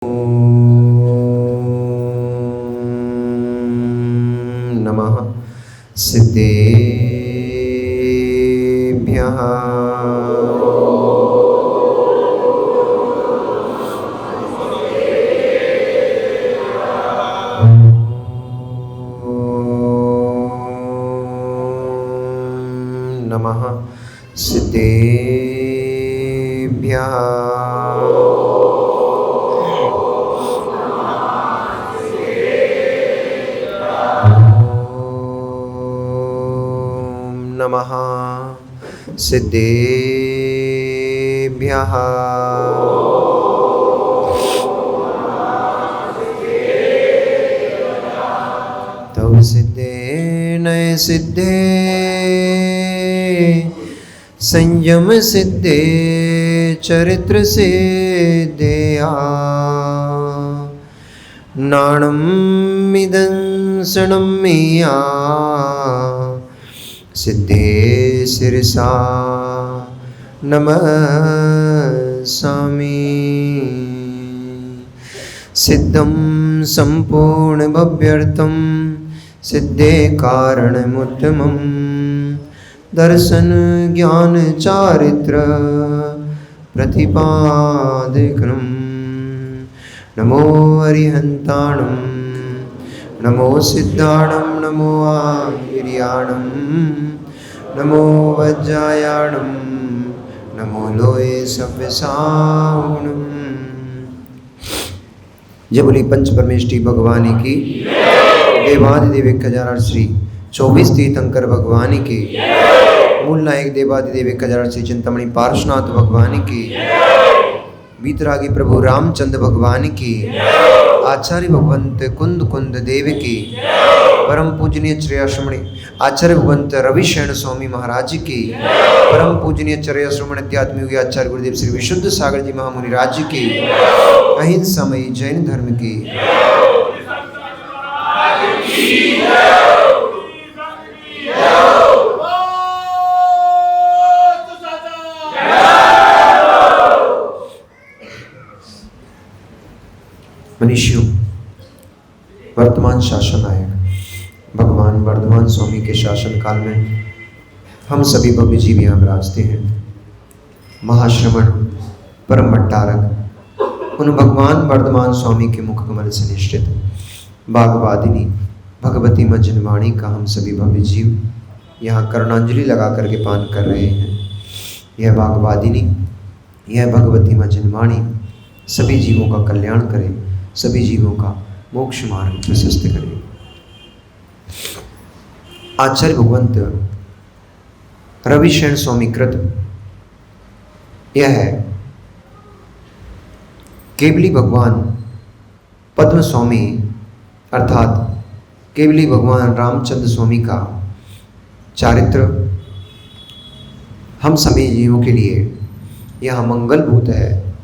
नमः सिद्धेभ्यः। नमः सिद्धेभ्यः। नमः सिद्धेभ्यः। तव सिद्धे नय सिद्धे संयम सिद्धे चरित्र सिद्धेया नाणं मिदंसनं मिया सिद्धे शिरसा नमस्सामि। सिद्धं सम्पूर्णभव्यर्थं सिद्धे कारणमुत्तमं दर्शन ज्ञान चारित्र प्रतिपादिकं। नमो अरिहन्ताणं नमो सिद्धाणं नमो आहिर्याणं नमो वज्रायाणं नमो लोये सव्यसाहुणम्। जय बोली पंच परमेष्ठी भगवान की, देवादिदेव 1008 श्री 24 तीर्थंकर भगवान की, मूल नायक देवादिदेव 1008 श्री चिंतामणि पार्श्वनाथ भगवान की, बीतरागी प्रभु रामचंद्र भगवान की, आचार्य भगवंत कुंद कुंद देव की, परम पूजनीय श्रेयाश्रमणी आचार्य भगवंत रविशरण स्वामी महाराज की, परम पूजनीय श्रेयाश्रमण अध्यात्म योगी आचार्य गुरुदेव श्री विशुद्ध सागर जी महामुनि राज की, अहिंसामयी जैन धर्म की। मनीषियों, वर्तमान शासन नायक भगवान वर्धमान स्वामी के शासन काल में हम सभी भव्य जीव यहाँ विराजते हैं। महाश्रमण परम भट्टारक उन भगवान वर्धमान स्वामी के मुख कमल से निश्चित बागवादिनी भगवती मंजनवाणी का हम सभी भव्य जीव यहाँ करुणांजलि लगा करके पान कर रहे हैं। यह बागवादिनी, यह भगवती मंजनवाणी सभी जीवों का कल्याण करे, सभी जीवों का मोक्ष मार्ग प्रशस्त करे। आचार्य भगवंत रविशरण स्वामी कृत यह है केवली भगवान पद्म स्वामी अर्थात केवली भगवान रामचंद्र स्वामी का चारित्र हम सभी जीवों के लिए यह मंगलभूत है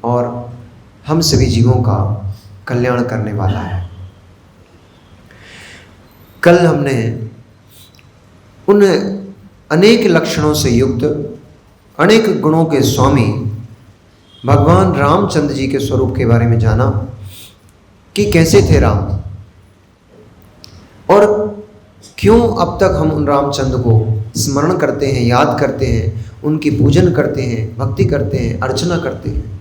और हम सभी जीवों का कल्याण करने वाला है। कल हमने उन अनेक लक्षणों से युक्त अनेक गुणों के स्वामी भगवान रामचंद्र जी के स्वरूप के बारे में जाना कि कैसे थे राम और क्यों अब तक हम उन रामचंद्र को स्मरण करते हैं, याद करते हैं, उनकी पूजन करते हैं, भक्ति करते हैं, अर्चना करते हैं।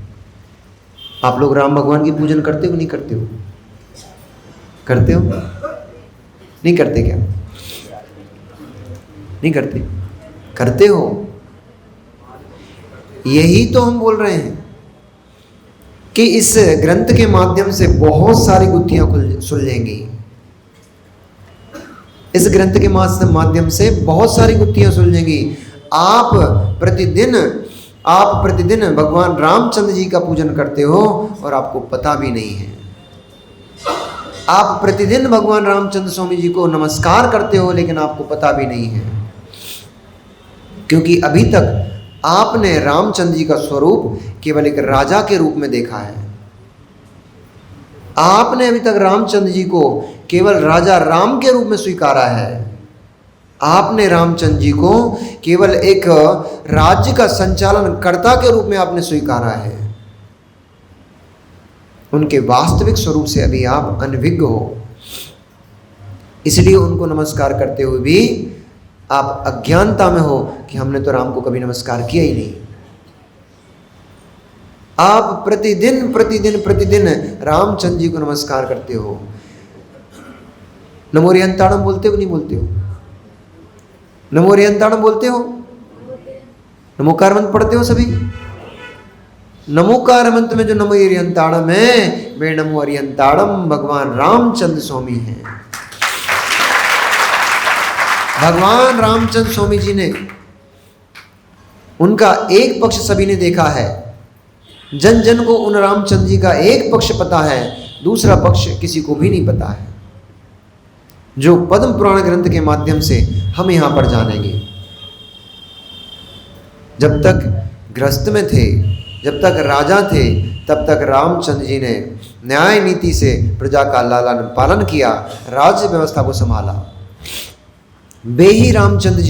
आप लोग राम भगवान की पूजन करते हो नहीं करते हो? करते हो? नहीं करते क्या? नहीं करते? करते हो? यही तो हम बोल रहे हैं कि इस ग्रंथ के माध्यम से बहुत सारी गुत्थियां सुलझेंगी। इस ग्रंथ के माध्यम से बहुत सारी गुत्थियां सुलझेंगी। आप प्रतिदिन भगवान रामचंद्र जी का पूजन करते हो और आपको पता भी नहीं है। आप प्रतिदिन भगवान रामचंद्र स्वामी जी को नमस्कार करते हो लेकिन आपको पता भी नहीं है, क्योंकि अभी तक आपने रामचंद्र जी का स्वरूप केवल एक राजा के रूप में देखा है। आपने अभी तक रामचंद्र जी को केवल राजा राम के रूप में स्वीकारा है। आपने रामचंद्र जी को केवल एक राज्य का संचालन कर्ता के रूप में आपने स्वीकारा है। उनके वास्तविक स्वरूप से अभी आप अनभिज्ञ हो, इसलिए उनको नमस्कार करते हुए भी आप अज्ञानता में हो कि हमने तो राम को कभी नमस्कार किया ही नहीं। आप प्रतिदिन प्रतिदिन प्रतिदिन रामचंद्र जी को नमस्कार करते हो। नमो रियंताणम बोलते हो नहीं बोलते हो? नमो रियंताणम बोलते हो? नमोकार मंत्र पढ़ते हो सभी? नमोकार मंत्र में जो नमो रियंताणम है वे नमो रियंताणम भगवान रामचंद्र स्वामी हैं। भगवान रामचंद्र स्वामी जी ने, उनका एक पक्ष सभी ने देखा है, जन जन को उन रामचंद्र जी का एक पक्ष पता है, दूसरा पक्ष किसी को भी नहीं पता है, जो पद्म पुराण ग्रंथ के माध्यम से हम यहाँ पर जानेंगे। जब तक गृहस्थ में थे, जब तक राजा थे, तब तक रामचंद्र जी ने न्याय नीति से प्रजा का लालन पालन किया, राज्य व्यवस्था को संभाला। बेही रामचंद्र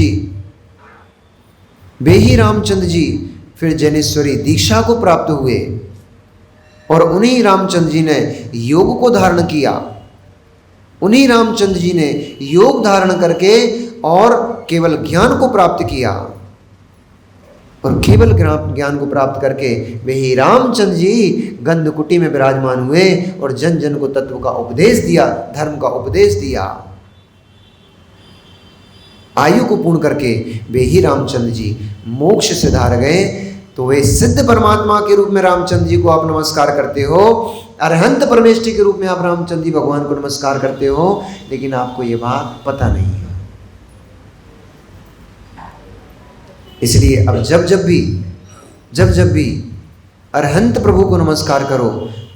जी फिर जैनेश्वरी दीक्षा को प्राप्त हुए और उन्हीं रामचंद्र जी ने योग को धारण किया। उन्हीं रामचंद्र जी ने योग धारण करके और केवल ज्ञान को प्राप्त किया, और केवल ज्ञान को प्राप्त करके वे ही रामचंद्र जी गंधकुटी में विराजमान हुए और जन जन को तत्व का उपदेश दिया, धर्म का उपदेश दिया। आयु को पूर्ण करके वे ही रामचंद्र जी मोक्ष से धार गए। तो वे सिद्ध परमात्मा के रूप में रामचंद्र जी को आप नमस्कार करते हो, अरहंत परमेष्ठी के रूप में आप रामचंद्र जी भगवान को नमस्कार करते हो, लेकिन आपको ये बात पता नहीं है। इसलिए अब जब जब भी अरहंत प्रभु को नमस्कार करो,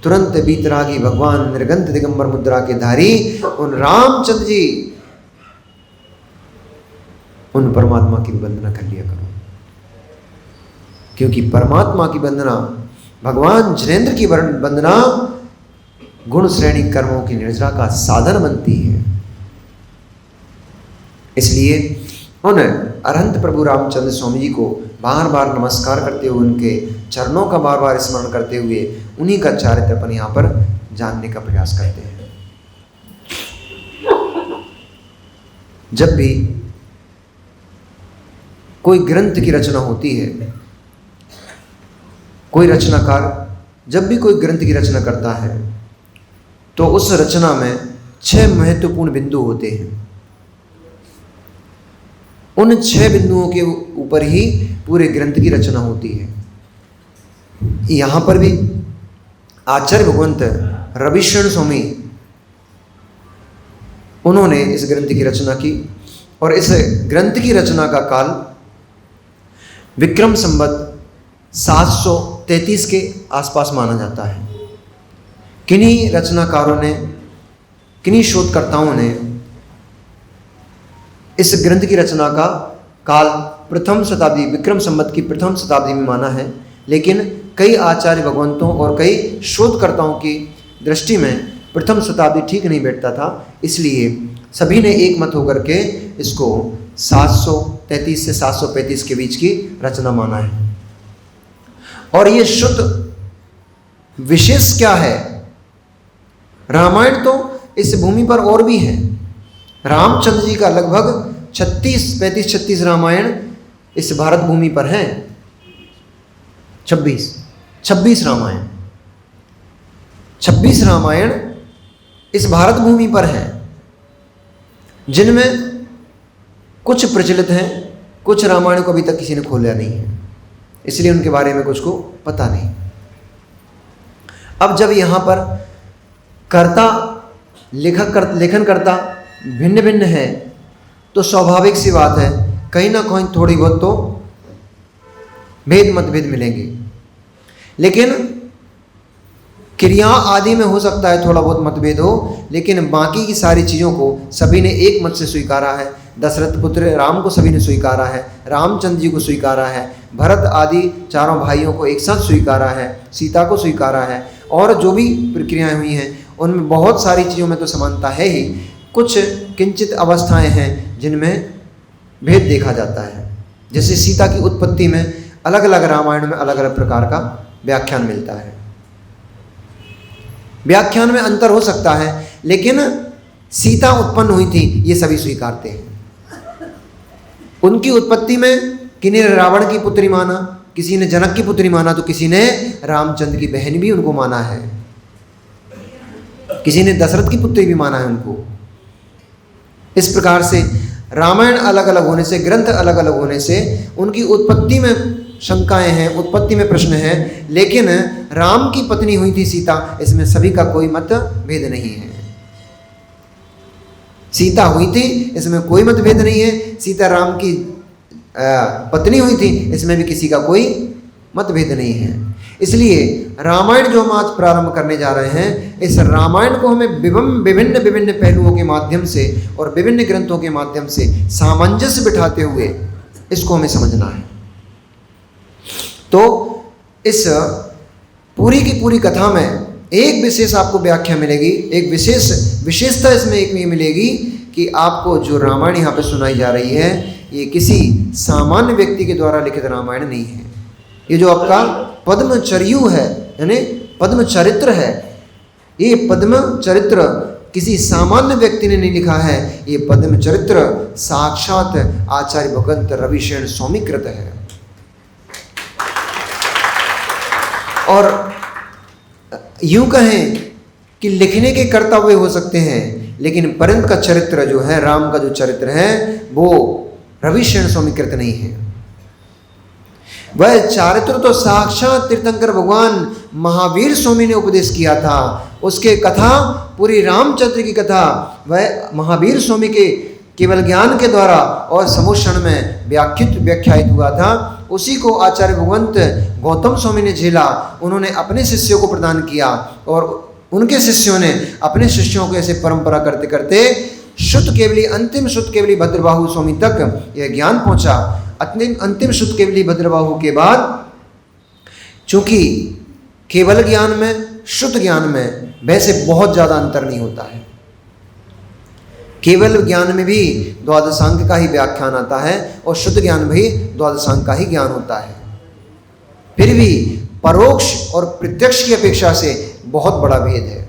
तुरंत बीतरागी भगवान निर्गंत दिगंबर मुद्रा के धारी उन रामचंद्र जी, उन परमात्मा की वंदना कर लिया करो, क्योंकि परमात्मा की वंदना, भगवान जिनेंद्र की वंदना गुण श्रेणी कर्मों की निर्जरा का साधन बनती है। इसलिए उन अरहंत प्रभु रामचंद्र स्वामी जी को बार बार नमस्कार करते हुए, उनके चरणों का बार बार स्मरण करते हुए उन्हीं का चारित्र अपन यहाँ पर जानने का प्रयास करते हैं। जब भी कोई ग्रंथ की रचना होती है, कोई रचनाकार जब भी कोई ग्रंथ की रचना करता है, तो उस रचना में 6 महत्वपूर्ण बिंदु होते हैं। उन 6 बिंदुओं के ऊपर ही पूरे ग्रंथ की रचना होती है। यहाँ पर भी आचार्य भगवंत रविशरण स्वामी, उन्होंने इस ग्रंथ की रचना की, और इस ग्रंथ की रचना का काल विक्रम संवत 733 के आसपास माना जाता है। किन्हीं रचनाकारों ने, किन्हीं शोधकर्ताओं ने इस ग्रंथ की रचना का काल प्रथम शताब्दी, विक्रम संवत की प्रथम शताब्दी में माना है, लेकिन कई आचार्य भगवंतों और कई शोधकर्ताओं की दृष्टि में प्रथम शताब्दी ठीक नहीं बैठता था, इसलिए सभी ने एक मत होकर के इसको 733 से 735 के बीच की रचना माना है। और ये शुद्ध विशेष क्या है? रामायण तो इस भूमि पर और भी है। रामचंद्र जी का लगभग 35-36 रामायण इस भारत भूमि पर हैं। 26 रामायण, 26 रामायण इस भारत भूमि पर हैं, जिनमें कुछ प्रचलित हैं, कुछ रामायण को अभी तक किसी ने खोला नहीं है, इसलिए उनके बारे में कुछ को पता नहीं। अब जब यहाँ पर कर्ता, लेखनकर्ता भिन्न भिन्न है, तो स्वाभाविक सी बात है कहीं ना कहीं थोड़ी बहुत तो मतभेद मिलेंगे, लेकिन क्रिया आदि में हो सकता है थोड़ा बहुत मतभेद हो, लेकिन बाकी की सारी चीज़ों को सभी ने एक मत से स्वीकारा है। दशरथ पुत्र राम को सभी ने स्वीकारा है, रामचंद्र जी को स्वीकारा है, भरत आदि चारों भाइयों को एक साथ स्वीकारा है, सीता को स्वीकारा है, और जो भी प्रक्रियाएं हुई हैं उनमें बहुत सारी चीज़ों में तो समानता है ही, कुछ किंचित अवस्थाएं हैं जिनमें भेद देखा जाता है। जैसे सीता की उत्पत्ति में अलग अलग रामायण में अलग अलग प्रकार का व्याख्यान मिलता है। व्याख्यान में अंतर हो सकता है, लेकिन सीता उत्पन्न हुई थी ये सभी स्वीकारते हैं। उनकी उत्पत्ति में किन्हीं ने रावण की पुत्री माना, किसी ने जनक की पुत्री माना, तो किसी ने रामचंद्र की बहन भी उनको माना है, किसी ने दशरथ की पुत्री भी माना है उनको। इस प्रकार से रामायण अलग अलग होने से, ग्रंथ अलग अलग होने से उनकी उत्पत्ति में शंकाएं हैं, उत्पत्ति में प्रश्न है, लेकिन राम की पत्नी हुई थी सीता, इसमें सभी का कोई मतभेद नहीं है। सीता हुई थी इसमें कोई मतभेद नहीं है, सीता राम की पत्नी हुई थी इसमें भी किसी का कोई मतभेद नहीं है। इसलिए रामायण जो हम आज प्रारंभ करने जा रहे हैं, इस रामायण को हमें विभिन्न विभिन्न पहलुओं के माध्यम से और विभिन्न ग्रंथों के माध्यम से सामंजस्य बिठाते हुए इसको हमें समझना है। तो इस पूरी की पूरी कथा में एक विशेष आपको व्याख्या मिलेगी, एक विशेषता इसमें एक ये मिलेगी कि आपको जो रामायण यहाँ पे सुनाई जा रही है ये किसी सामान्य व्यक्ति के द्वारा लिखित रामायण नहीं है। ये जो आपका पद्मचर्यु है, यानी पद्म चरित्र है, ये पद्म चरित्र किसी सामान्य व्यक्ति ने नहीं लिखा है, ये पद्म चरित्र साक्षात आचार्य भगवंत रविशरण स्वामी कृत है। और यूं कहें कि लिखने के कर्ता वे हो सकते हैं, लेकिन परंत का चरित्र जो है, राम का जो चरित्र है, वो रविशरण स्वामी कृत नहीं है। वह चरित्र तो साक्षात तीर्थंकर भगवान महावीर स्वामी ने उपदेश किया था। उसके कथा, पूरी रामचंद्र की कथा वह महावीर स्वामी के केवल ज्ञान के द्वारा और समुच्चरण में व्याख्यायित हुआ था। उसी को आचार्य भगवंत गौतम स्वामी ने झेला, उन्होंने अपने शिष्यों को प्रदान किया और उनके शिष्यों ने अपने शिष्यों को ऐसे परंपरा करते करते शुद्ध केवली, अंतिम शुद्ध केवली भद्रबाहु स्वामी तक यह ज्ञान पहुंचा। अंतिम शुद्ध केवली भद्रबाहु के बाद, चूंकि केवल ज्ञान में, शुद्ध ज्ञान में वैसे बहुत ज़्यादा अंतर नहीं होता है। केवल ज्ञान में भी द्वादशांग का ही व्याख्यान आता है और शुद्ध ज्ञान भी द्वादशांग का ही ज्ञान होता है। फिर भी परोक्ष और प्रत्यक्ष की अपेक्षा से बहुत बड़ा भेद है।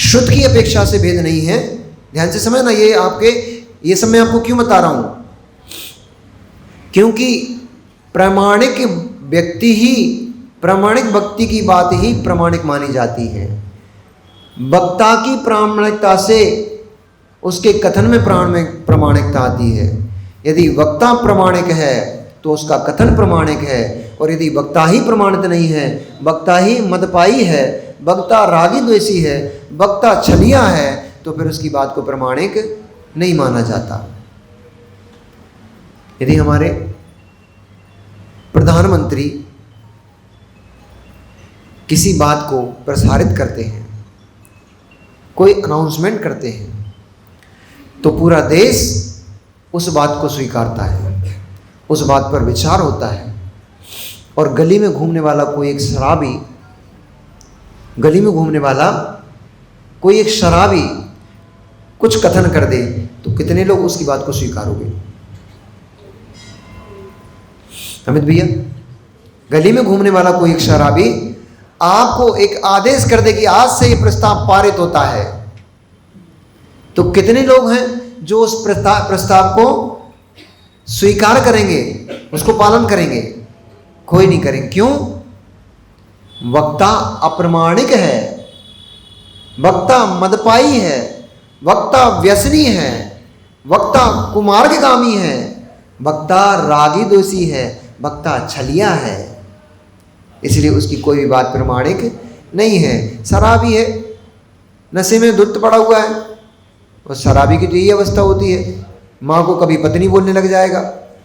शुद्ध की अपेक्षा से भेद नहीं है। ध्यान से समझना, ये सब मैं आपको क्यों बता रहा हूं, क्योंकि प्रामाणिक व्यक्ति ही, प्रामाणिक व्यक्ति की बात ही प्रामाणिक मानी जाती है। वक्ता की प्रामाणिकता से उसके कथन में प्रामाणिकता आती है। यदि वक्ता प्रामाणिक है तो उसका कथन प्रामाणिक है, और यदि वक्ता ही प्रमाणित नहीं है, वक्ता ही मदपाई है, वक्ता रागी द्वेषी है, वक्ता छलिया है, तो फिर उसकी बात को प्रामाणिक नहीं माना जाता। यदि हमारे प्रधानमंत्री किसी बात को प्रसारित करते हैं, कोई अनाउंसमेंट करते हैं, तो पूरा देश उस बात को स्वीकारता है, उस बात पर विचार होता है। और गली में घूमने वाला कोई एक शराबी, गली में घूमने वाला कोई एक शराबी कुछ कथन कर दे तो कितने लोग उसकी बात को स्वीकारोगे? अमित भैया, गली में घूमने वाला कोई एक शराबी आपको एक आदेश कर दे कि आज से ये प्रस्ताव पारित होता है, तो कितने लोग हैं जो उस प्रस्ताव को स्वीकार करेंगे, उसको पालन करेंगे? कोई नहीं करेंगे। क्यों? वक्ता अप्रमाणिक है, वक्ता मदपाई है, वक्ता व्यसनी है, वक्ता कुमार्गगामी है, वक्ता रागी दोषी है, वक्ता छलिया है। इसलिए उसकी कोई भी बात प्रमाणिक नहीं है। शराबी है, नशे में धुत पड़ा हुआ है, और शराबी की तो यही अवस्था होती है। माँ को कभी पत्नी बोलने लग जाएगा,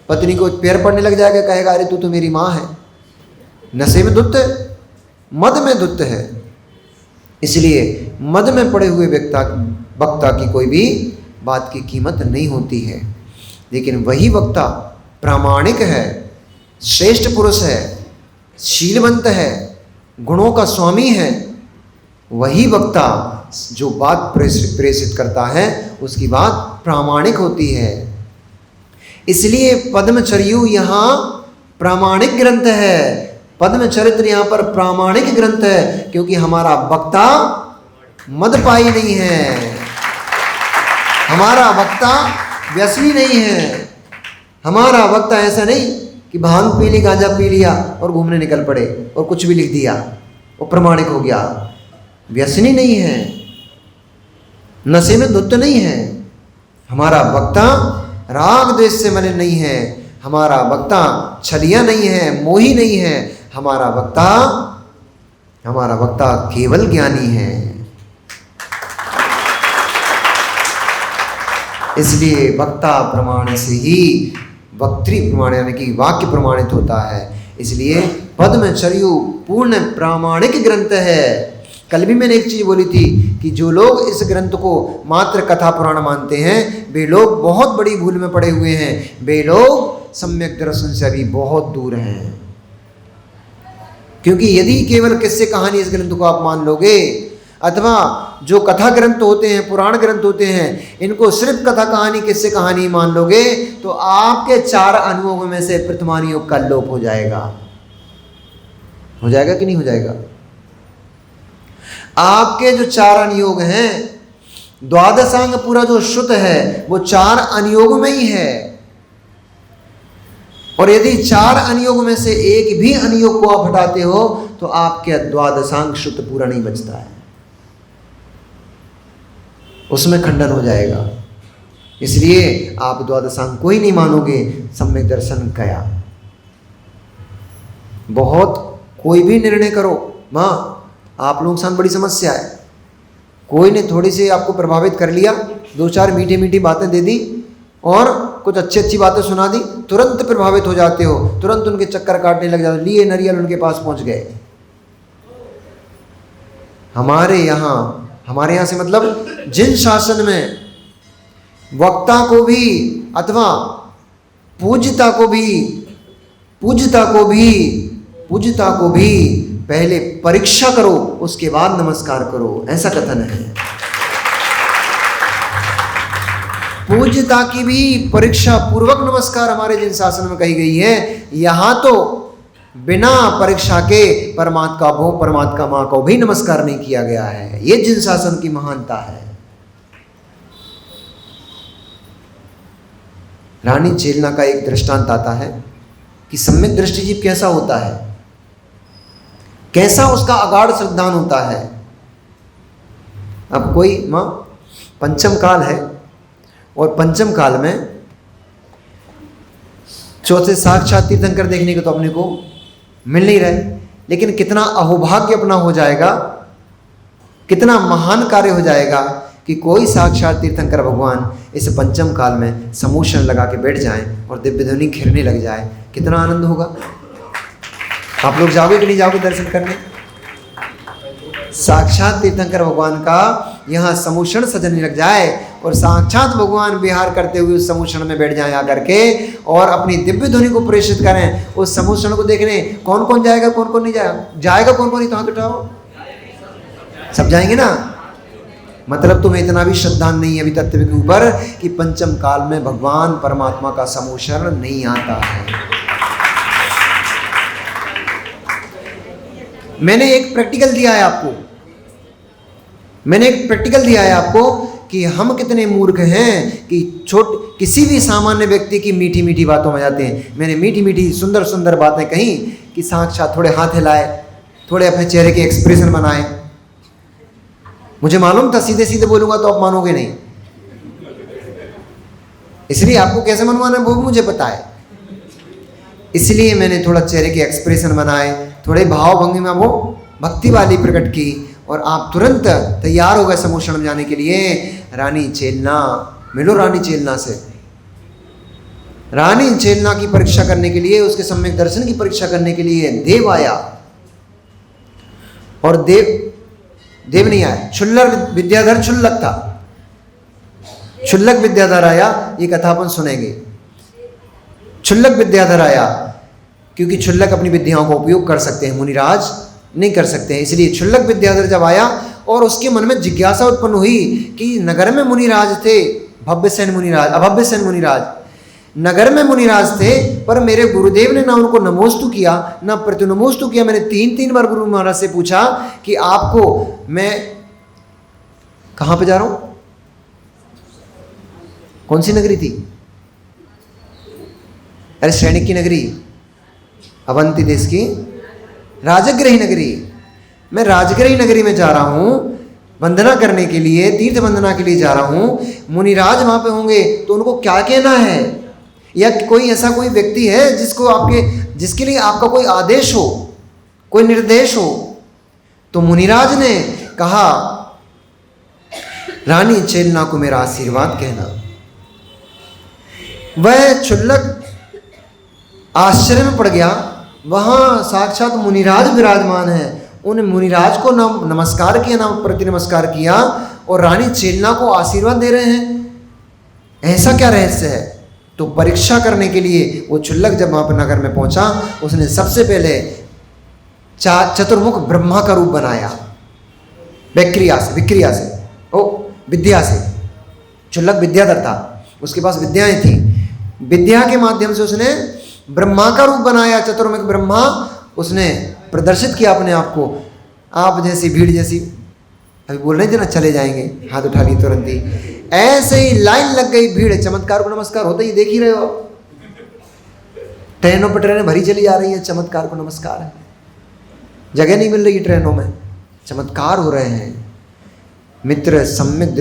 पत्नी को पैर पड़ने लग जाएगा, कहेगा अरे तू तो मेरी माँ है। नशे में धुत है, मद में धुत है। इसलिए मद में पड़े हुए वक्ता की कोई भी बात की कीमत नहीं होती है। लेकिन वही वक्ता प्रामाणिक है, श्रेष्ठ पुरुष है, शीलवंत है, गुणों का स्वामी है, वही वक्ता जो बात प्रेषित करता है उसकी बात प्रामाणिक होती है। इसलिए पद्मचर्यु यहाँ प्रामाणिक ग्रंथ है। पद्म चरित्र यहाँ पर प्रामाणिक ग्रंथ है, क्योंकि हमारा वक्ता मदपाई नहीं है, हमारा वक्ता व्यसनी नहीं है, हमारा वक्ता ऐसा नहीं कि भांग पी ली, गांजा पी लिया और घूमने निकल पड़े और कुछ भी लिख दिया वो प्रमाणिक हो गया। व्यसनी नहीं है, नशे में धुत नहीं है, हमारा वक्ता राग द्वेष से मलिन नहीं है, हमारा वक्ता छलिया नहीं है, मोही नहीं है, हमारा वक्ता केवल ज्ञानी है। इसलिए वक्ता प्रमाण से ही वक्तृ प्रमाण यानी कि वाक्य प्रमाणित होता है। इसलिए पद्मचर्यु पूर्ण प्रामाणिक ग्रंथ है। कल भी मैंने एक चीज बोली थी कि जो लोग इस ग्रंथ को मात्र कथा पुराण मानते हैं वे लोग बहुत बड़ी भूल में पड़े हुए हैं, वे लोग सम्यक दर्शन से अभी बहुत दूर हैं। क्योंकि यदि केवल किस्से कहानी इस ग्रंथ को आप मान लोगे, अथवा जो कथा ग्रंथ होते हैं, पुराण ग्रंथ होते हैं, इनको सिर्फ कथा कहानी किस्से कहानी मान लोगे तो आपके 4 अनुयोगों में से प्रथमानुयोग का लोप हो जाएगा। हो जाएगा कि नहीं हो जाएगा? आपके जो 4 अनुयोग हैं, द्वादशांग पूरा जो शुद्ध है वो 4 अनुयोग में ही है। और यदि 4 अनुयोग में से एक भी अनुयोग को आप हटाते हो तो आपके द्वादशांग शुद्ध पूरा नहीं बचता है, उसमें खंडन हो जाएगा। इसलिए आप द्वादशांग को ही नहीं मानोगे, सम्यक दर्शन गया। बहुत कोई भी निर्णय करो, माँ आप लोगों के साथ बड़ी समस्या है, कोई ने थोड़ी सी आपको प्रभावित कर लिया, 2-4 मीठी मीठी बातें दे दी और कुछ अच्छी बातें सुना दी, तुरंत प्रभावित हो जाते हो, तुरंत उनके चक्कर काटने लग जाते हो, लिए नरियल उनके पास पहुंच गए। हमारे यहाँ से मतलब जिन शासन में वक्ता को भी अथवा पूज्यता को भी पहले परीक्षा करो उसके बाद नमस्कार करो, ऐसा कथन है। पूज्यता की भी परीक्षा पूर्वक नमस्कार हमारे जिन शासन में कही गई है, यहां तो बिना परीक्षा के परमात्मा मां को भी नमस्कार नहीं किया गया है। ये जिन शासन की महानता है। रानी चेलना का एक दृष्टांत आता है कि सम्यक दृष्टिजीव कैसा होता है, कैसा उसका अगाध श्रद्धान होता है। अब कोई माँ पंचम काल है और पंचम काल में चौथे साक्षात तीर्थंकर देखने को तो अपने को मिल नहीं रहे, लेकिन कितना अहोभाग्य अपना हो जाएगा, कितना महान कार्य हो जाएगा कि कोई साक्षात तीर्थंकर भगवान इस पंचम काल में समूषण लगा के बैठ जाएं और दिव्य ध्वनि घिरने लग जाए, कितना आनंद होगा। आप लोग जाओगे कि नहीं जाओगे दर्शन करने? साक्षात तीर्थंकर भगवान का यहाँ समूषण सजने लग जाए और साक्षात भगवान विहार करते हुए उस समूषण में बैठ जाए आकर के और अपनी दिव्य ध्वनि को प्रेषित करें। उस समूषण को देखने कौन कौन जाएगा, कौन कौन नहीं जाएगा, कौन कौन नहीं? तो हाथ उठाओ, सब जाएंगे ना। मतलब तुम्हें इतना भी श्रद्धा नहीं है अभी तत्व के ऊपर कि पंचम काल में भगवान परमात्मा का समूषण नहीं आता है। मैंने एक प्रैक्टिकल दिया है आपको कि हम कितने मूर्ख हैं कि किसी भी सामान्य व्यक्ति की मीठी मीठी बातों में जाते हैं। मैंने मीठी मीठी सुंदर सुंदर बातें कही कि साक्षात थोड़े हाथ हिलाए, थोड़े अपने चेहरे के एक्सप्रेशन बनाए। मुझे मालूम था सीधे सीधे बोलूंगा तो आप मानोगे नहीं, इसलिए आपको कैसे मनवाना है वो भी मुझे पता है। इसलिए मैंने थोड़ा चेहरे के एक्सप्रेशन बनाए, थोड़े भाव भंगी में वो भक्ति वाली प्रकट की और आप तुरंत तैयार हो गए समूषण में जाने के लिए। रानी चेलना, मिलो रानी चेलना से। रानी चेलना की परीक्षा करने के लिए, उसके सम्यक दर्शन की परीक्षा करने के लिए देव आया और देव नहीं आया, क्षुल्लक विद्याधर क्षुल्लक था। क्षुल्लक विद्याधर आया, ये कथा अपन सुनेंगे। क्षुल्लक विद्याधर आया क्योंकि क्षुल्लक अपनी विद्याओं का उपयोग कर सकते हैं, मुनिराज नहीं कर सकते हैं। इसलिए क्षुल्लक विद्याधर जब आया और उसके मन में जिज्ञासा उत्पन्न हुई कि नगर में मुनिराज थे, भव्यसेन मुनिराज, अभव्यसेन मुनिराज, नगर में मुनिराज थे, पर मेरे गुरुदेव ने ना उनको नमोस्तु किया ना प्रतिनमोस्तु किया। मैंने 3 बार गुरु महाराज से पूछा कि आपको मैं कहां पे जा रहा हूं, कौन सी नगरी थी? अरे सैनिक की नगरी, अवंती देश की राजगृही नगरी। मैं राजगृही नगरी में जा रहा हूं वंदना करने के लिए, तीर्थ वंदना के लिए जा रहा हूं। मुनिराज वहां पे होंगे तो उनको क्या कहना है, या कोई ऐसा कोई व्यक्ति है जिसके लिए आपका कोई आदेश हो, कोई निर्देश हो? तो मुनिराज ने कहा, रानी चेलना को मेरा आशीर्वाद कहना। वह क्षुल्लक आश्चर्य में पड़ गया। वहां साक्षात मुनिराज विराजमान है। उन मुनिराज को ना नमस्कार किया ना प्रति नमस्कार किया, और रानी चेलना को आशीर्वाद दे रहे हैं। ऐसा क्या रहस्य है? तो परीक्षा करने के लिए वो क्षुल्लक जब वहां पर नगर में पहुंचा, उसने सबसे पहले चतुर्मुख ब्रह्मा का रूप बनाया, विक्रिया से। क्षुल्लक विद्याधर था, उसके पास विद्याएं थी। विद्या के माध्यम से उसने ब्रह्मा का रूप बनाया, चतुर्मुख ब्रह्मा। उसने प्रदर्शित किया अपने आप को। आप जैसी भीड़ जैसी, अभी बोल रहे थे ना चले जाएंगे, हाथ उठा ली तुरंत ही, ऐसे ही लाइन लग गई भीड़। चमत्कार को नमस्कार होता ही देख ही रहे हो। ट्रेनों पर ट्रेनें भरी चली जा रही हैं, चमत्कार को नमस्कार है। जगह नहीं मिल रही ट्रेनों में, चमत्कार हो रहे हैं। मित्र, सम्यक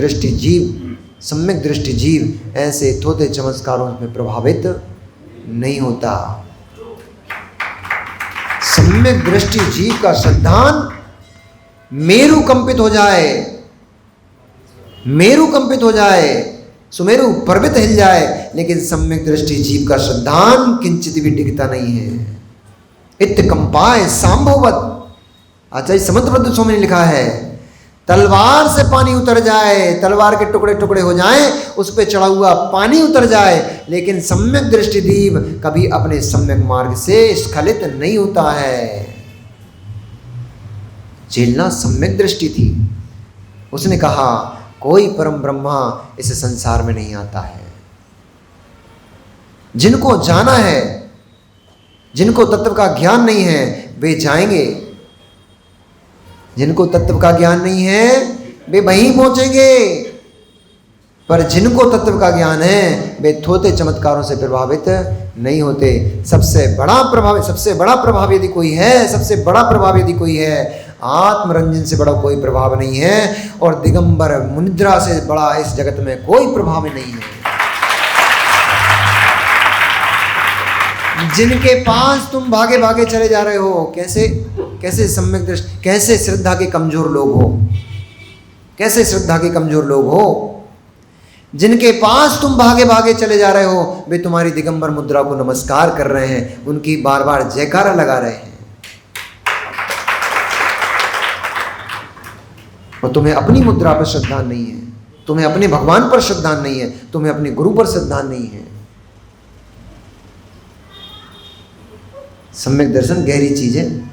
दृष्टि जीव ऐसे थोड़े चमत्कारों में प्रभावित नहीं होता। सम्यक दृष्टि जीव का श्रद्धान मेरु कंपित हो जाए, सुमेरु पर्वत हिल जाए, लेकिन सम्यक दृष्टि जीव का श्रद्धान किंचित भी टिकता नहीं है। इत कंपाए सांभवत, आचार्य समंतबद्ध स्वामी ने लिखा है, तलवार से पानी उतर जाए, तलवार के टुकड़े टुकड़े हो जाएं, उस पे चढ़ा हुआ पानी उतर जाए, लेकिन सम्यक दृष्टि जीव कभी अपने सम्यक मार्ग से स्खलित नहीं होता है। चेलना सम्यक दृष्टि थी। उसने कहा, कोई परम ब्रह्मा इस संसार में नहीं आता है। जिनको जाना है, जिनको तत्व का ज्ञान नहीं है, वे जाएंगे। जिनको तत्व का ज्ञान नहीं है वे वहीं पहुंचेंगे, पर जिनको तत्व का ज्ञान है वे थोड़े चमत्कारों से प्रभावित नहीं होते। सबसे बड़ा प्रभाव यदि कोई है, आत्मरंजन से बड़ा कोई प्रभाव नहीं है, और दिगंबर मुनिद्रा से बड़ा इस जगत में कोई प्रभाव नहीं है। जिनके पास तुम भागे भागे चले जा रहे हो, कैसे सम्यक दृष्टि, कैसे श्रद्धा के कमजोर लोग हो, जिनके पास तुम भागे भागे चले जा रहे हो, वे तुम्हारी दिगंबर मुद्रा को नमस्कार कर रहे हैं, उनकी बार बार जयकारा लगा रहे हैं, और तुम्हें अपनी मुद्रा पर श्रद्धा नहीं है, तुम्हें अपने भगवान पर श्रद्धा नहीं है, तुम्हें अपने गुरु पर श्रद्धा नहीं है। सम्यक दर्शन गहरी चीज है।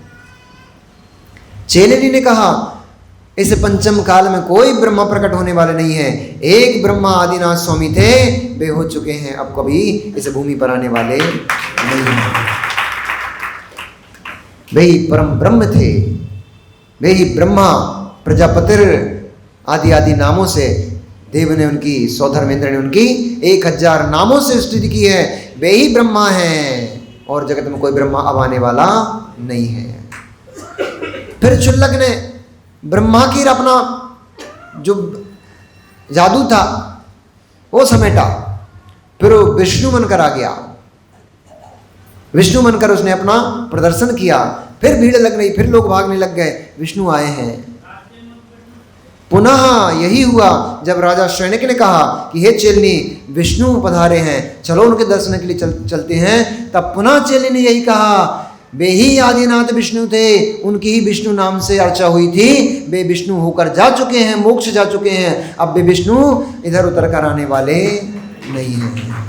चेलेनी ने कहा, इस पंचम काल में कोई ब्रह्मा प्रकट होने वाले नहीं है। एक ब्रह्मा आदिनाथ स्वामी थे, वे हो चुके हैं, अब कभी इस भूमि पर आने वाले नहीं हैं। वे ही परम ब्रह्म थे, वे ही ब्रह्मा प्रजापतिर आदि आदि नामों से देव ने उनकी, सौधर्मेंद्र ने उनकी 1000 नामों से स्तुति की है। वे ही ब्रह्मा हैं, और जगत में कोई ब्रह्मा अब आने वाला नहीं है। फिर क्षुल्लक ने ब्रह्मा की अपना जो जादू था वो समेटा, फिर वो विष्णु बनकर आ गया। विष्णु बनकर उसने अपना प्रदर्शन किया, फिर भीड़ लग गई, फिर लोग भागने लग गए, विष्णु आए हैं। पुनः यही हुआ जब राजा शैनक ने कहा कि हे चेलनी, विष्णु पधारे हैं, चलो उनके दर्शन के लिए चलते हैं। तब पुनः चेलनी ने यही कहा, वे ही आदिनाथ विष्णु थे, उनकी ही विष्णु नाम से अर्चा हुई थी, वे विष्णु होकर जा चुके हैं, मोक्ष जा चुके हैं, अब वे विष्णु इधर उतर कर आने वाले नहीं हैं।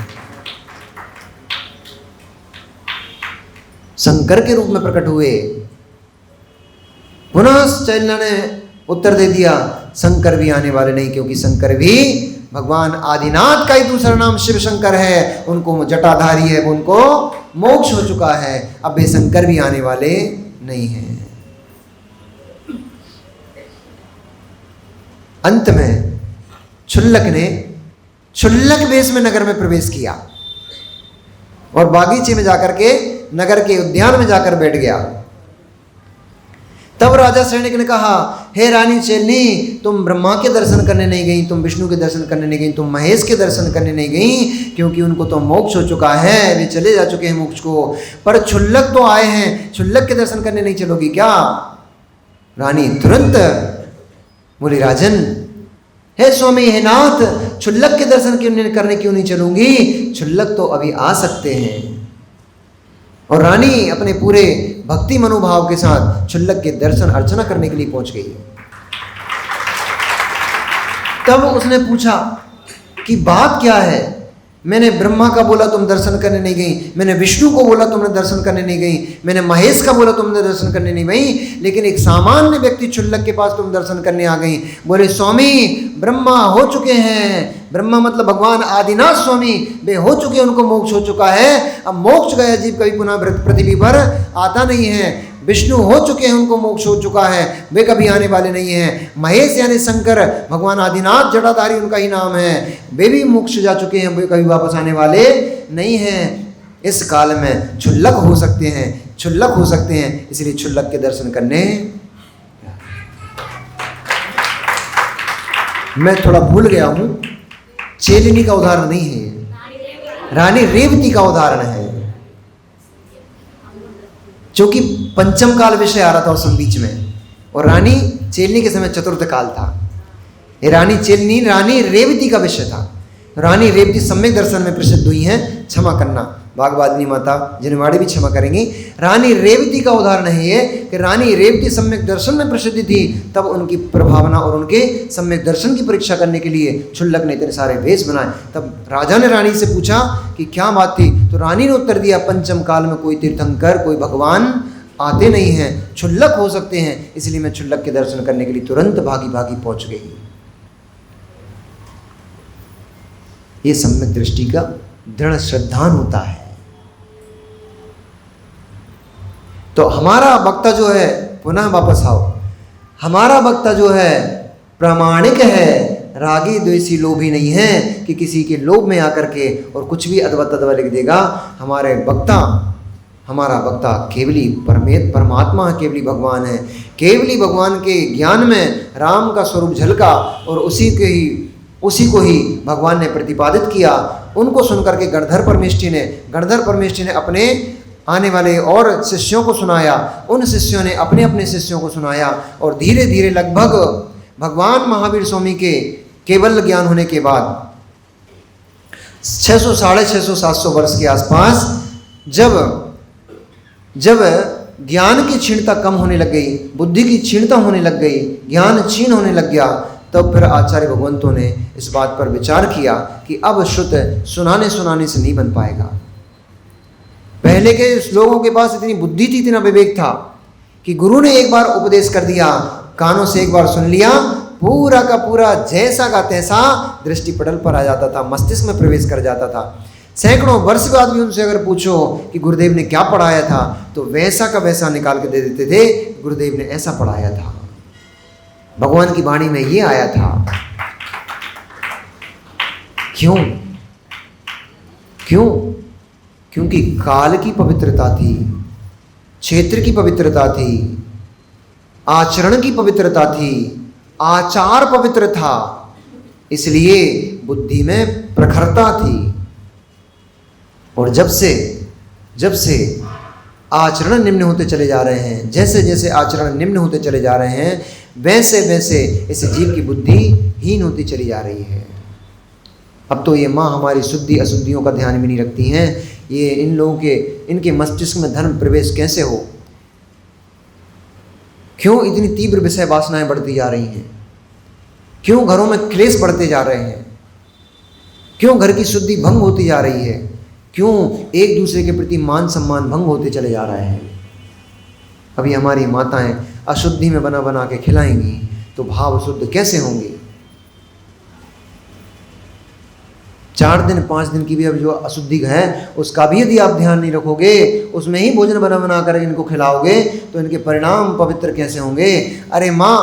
शंकर के रूप में प्रकट हुए। पुनः चेलना ने उत्तर दे दिया, शंकर भी आने वाले नहीं, क्योंकि शंकर भी भगवान आदिनाथ का ही दूसरा नाम शिव शंकर है, उनको जटाधारी है, उनको मोक्ष हो चुका है, अब वे शंकर भी आने वाले नहीं हैं। अंत में क्षुल्लक वेश में नगर में प्रवेश किया और बागीचे में जाकर के नगर के उद्यान में जाकर बैठ गया। तब राजा सैनिक ने कहा, हे रानी चेलनी, तुम ब्रह्मा के दर्शन करने नहीं गई, तुम विष्णु के दर्शन करने नहीं गई, तुम महेश के दर्शन करने नहीं गई, क्योंकि उनको तो मोक्ष हो चुका है, वे चले जा चुके हैं मोक्ष को। पर क्षुल्लक तो आए हैं, क्षुल्लक के दर्शन करने नहीं चलोगी क्या? रानी तुरंत बोली, राजन, हे स्वामी, हे नाथ, क्षुल्लक के दर्शन करने क्यों नहीं चलूंगी? क्षुल्लक तो अभी आ सकते हैं। और रानी अपने पूरे भक्ति मनोभाव के साथ क्षुल्लक के दर्शन अर्चना करने के लिए पहुंच गई। तब उसने पूछा कि बात क्या है? मैंने ब्रह्मा का बोला तुम दर्शन करने नहीं गई, मैंने विष्णु को बोला तुमने दर्शन करने नहीं गई, मैंने महेश का बोला तुमने दर्शन करने नहीं गई, लेकिन एक सामान्य व्यक्ति क्षुल्लक के पास तुम दर्शन करने आ गई। बोले, स्वामी, ब्रह्मा हो चुके हैं, ब्रह्मा मतलब भगवान आदिनाथ स्वामी, वे हो चुके, उनको मोक्ष हो चुका है। अब मोक्ष गया जीव कभी पुनः पृथ्वी पर आता नहीं है। विष्णु हो चुके हैं, उनको मोक्ष हो चुका है, वे कभी आने वाले नहीं हैं। महेश यानी शंकर, भगवान आदिनाथ जटाधारी उनका ही नाम है, वे भी मोक्ष जा चुके हैं, वे कभी वापस आने वाले नहीं हैं। इस काल में क्षुल्लक हो सकते हैं, क्षुल्लक हो सकते हैं, इसलिए क्षुल्लक के दर्शन करने। मैं थोड़ा भूल गया हूं, चेलिनी का उदाहरण नहीं है, रानी रेवती का उदाहरण है, जो कि पंचम काल विषय आ रहा था उस बीच में, और रानी चेलनी के समय चतुर्थ काल था। ये रानी चेलनी रानी रेवती का विषय था। रानी रेवती सम्यक दर्शन में प्रसिद्ध हुई हैं, क्षमा करना बागवादिनी माता जिनवाड़ी भी क्षमा करेंगी। रानी रेवती का उदाहरण है ये कि रानी रेवती सम्यक दर्शन में प्रसिद्ध थी, तब उनकी प्रभावना और उनके सम्यक दर्शन की परीक्षा करने के लिए क्षुल्लक ने इतने सारे वेश बनाए। तब राजा ने रानी से पूछा कि क्या बात थी, तो रानी ने उत्तर दिया, पंचम काल में कोई तीर्थंकर, कोई भगवान आते नहीं हैं, क्षुल्लक हो सकते हैं, इसलिए मैं क्षुल्लक के दर्शन करने के लिए तुरंत भागी पहुंच गई। ये सम्यक दृष्टि का दृढ़ श्रद्धान होता है। तो हमारा वक्ता जो है, पुनः वापस आओ, हमारा वक्ता जो है प्रामाणिक है, रागी द्वेषी लोभी नहीं है कि किसी के लोभ में आकर के और कुछ भी अद्भुत लिख देगा। हमारा वक्ता केवली परमात्मा, केवली भगवान है। केवली भगवान के ज्ञान में राम का स्वरूप झलका और उसी को ही भगवान ने प्रतिपादित किया। उनको सुनकर के गणधर परमेष्ठी ने अपने आने वाले और शिष्यों को सुनाया, उन शिष्यों ने अपने अपने शिष्यों को सुनाया, और धीरे धीरे लगभग भगवान महावीर स्वामी के केवल ज्ञान होने के बाद 600, 650, 700 वर्ष के आसपास जब ज्ञान की क्षीणता कम होने लग गई, बुद्धि की क्षीणता होने लग गई, ज्ञान क्षीण होने लग गया, तब फिर आचार्य भगवंतों ने इस बात पर विचार किया कि अब श्रुत सुनाने से नहीं बन पाएगा। पहले के लोगों के पास इतनी बुद्धि थी, इतना विवेक था कि गुरु ने एक बार उपदेश कर दिया, कानों से एक बार सुन लिया, पूरा का पूरा जैसा का तैसा दृष्टि पटल पर आ जाता था, मस्तिष्क में प्रवेश कर जाता था। सैकड़ों वर्ष बाद भी उनसे अगर पूछो कि गुरुदेव ने क्या पढ़ाया था, तो वैसा का वैसा निकाल के दे देते थे, गुरुदेव ने ऐसा पढ़ाया था, भगवान की वाणी में ये आया था। क्यों? क्योंकि काल की पवित्रता थी, क्षेत्र की पवित्रता थी, आचरण की पवित्रता थी, आचार पवित्र था, इसलिए बुद्धि में प्रखरता थी। और जब से आचरण निम्न होते चले जा रहे हैं, जैसे जैसे आचरण निम्न होते चले जा रहे हैं, वैसे वैसे इस जीव की बुद्धि हीन होती चली जा रही है। अब तो ये माँ हमारी शुद्धि अशुद्धियों का ध्यान भी नहीं रखती हैं। ये इन लोगों के इनके मस्तिष्क में धर्म प्रवेश कैसे हो? क्यों इतनी तीव्र विषय वासनाएं बढ़ती जा रही हैं? क्यों घरों में क्लेश बढ़ते जा रहे हैं? क्यों घर की शुद्धि भंग होती जा रही है? क्यों एक दूसरे के प्रति मान सम्मान भंग होते चले जा रहे हैं? अभी हमारी माताएं अशुद्धि में बना बना के खिलाएंगी तो भाव शुद्ध कैसे होंगे? 4 दिन 5 दिन की भी अब जो अशुद्धि है उसका भी यदि आप ध्यान नहीं रखोगे, उसमें ही भोजन बना बना कर इनको खिलाओगे तो इनके परिणाम पवित्र कैसे होंगे। अरे माँ,